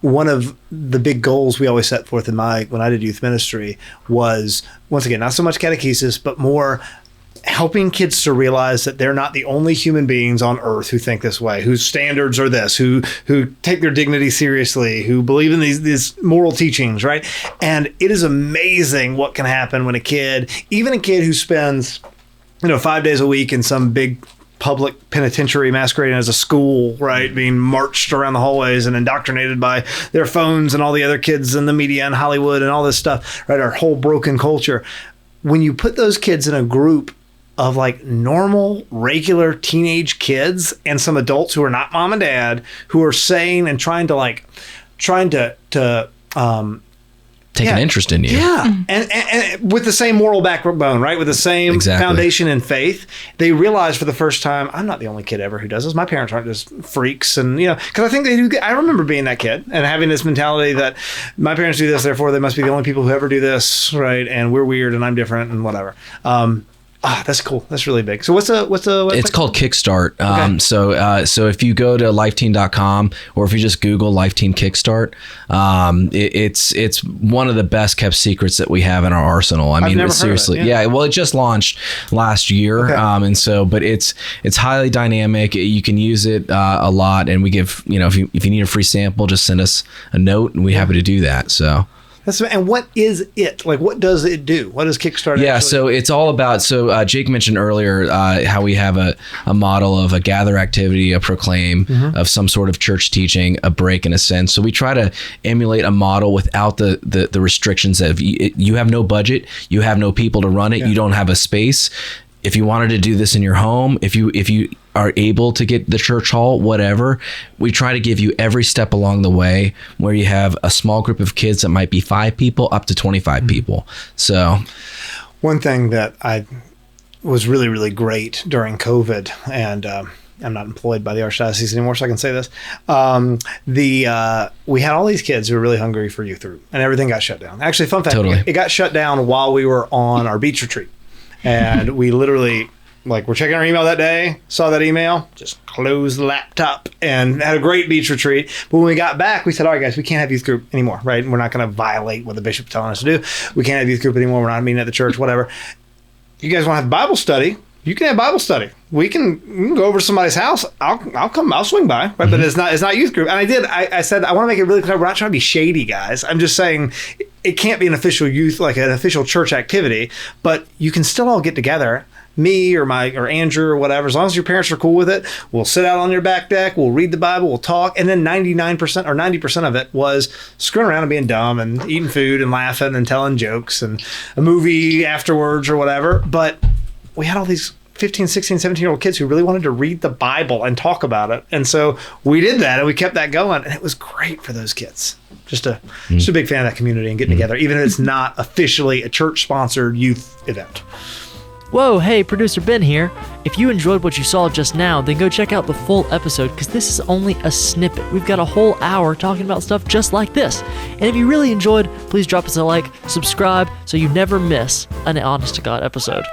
one of the big goals we always set forth when I did youth ministry was, once again, not so much catechesis, but more helping kids to realize that they're not the only human beings on earth who think this way, whose standards are this, who take their dignity seriously, who believe in these moral teachings, right? And it is amazing what can happen when even a kid who spends, 5 days a week in some big public penitentiary masquerading as a school, right, being marched around the hallways and indoctrinated by their phones and all the other kids in the media and Hollywood and all this stuff, right, our whole broken culture. When you put those kids in a group of like normal, regular teenage kids and some adults who are not mom and dad, who are saying and trying to take an interest in you. Yeah. And with the same moral backbone, right? With the same foundation in faith, they realize for the first time, I'm not the only kid ever who does this. My parents aren't just freaks. And, because I think they do. I remember being that kid and having this mentality that my parents do this, therefore they must be the only people who ever do this, right? And we're weird and I'm different and whatever. That's cool. That's really big. So what's the website? It's called Kickstart. Okay. So if you go to lifeteen.com or if you just Google Lifeteen Kickstart, it's one of the best kept secrets that we have in our arsenal. I mean, seriously. Yeah. Well, it just launched last year. Okay. But it's highly dynamic. You can use it a lot, and we give, if you need a free sample, just send us a note and we're happy to do that. So. And what is it? Like, what does it do? What does Kickstarter Yeah, so it's all about, Jake mentioned earlier how we have a model of a gather activity, a proclaim, of some sort of church teaching, a break in a sense. So we try to emulate a model without the restrictions that you have no budget, you have no people to run it, you don't have a space. If you wanted to do this in your home, if you are able to get the church hall, whatever, we try to give you every step along the way where you have a small group of kids that might be 5 people up to 25 people. So one thing that I was really, really great during COVID, and I'm not employed by the Archdiocese anymore, so I can say this. We had all these kids who were really hungry for youth group, and everything got shut down. Actually, fun fact, it got shut down while we were on our beach retreat. And we literally, we're checking our email that day, saw that email, just closed the laptop and had a great beach retreat. But when we got back, we said, all right, guys, we can't have youth group anymore, right? We're not going to violate what the bishop's telling us to do. We can't have youth group anymore. We're not meeting at the church, whatever. You guys want to have Bible study? You can have Bible study. We can go over to somebody's house. I'll swing by, right? But it's not youth group. And I said, I want to make it really clear. We're not trying to be shady, guys. I'm just saying it can't be an official youth, like an official church activity, but you can still all get together. Me or Andrew or whatever, as long as your parents are cool with it, we'll sit out on your back deck, we'll read the Bible, we'll talk, and then 99% or 90% of it was screwing around and being dumb and eating food and laughing and telling jokes and a movie afterwards or whatever. But we had all these 15, 16, 17-year-old kids who really wanted to read the Bible and talk about it. And so we did that and we kept that going, and it was great for those kids. Just a big fan of that community and getting together, even if it's not officially a church-sponsored youth event. Whoa, hey, producer Ben here. If you enjoyed what you saw just now, then go check out the full episode, because this is only a snippet. We've got a whole hour talking about stuff just like this. And if you really enjoyed, please drop us a like, subscribe, so you never miss an honest to God episode.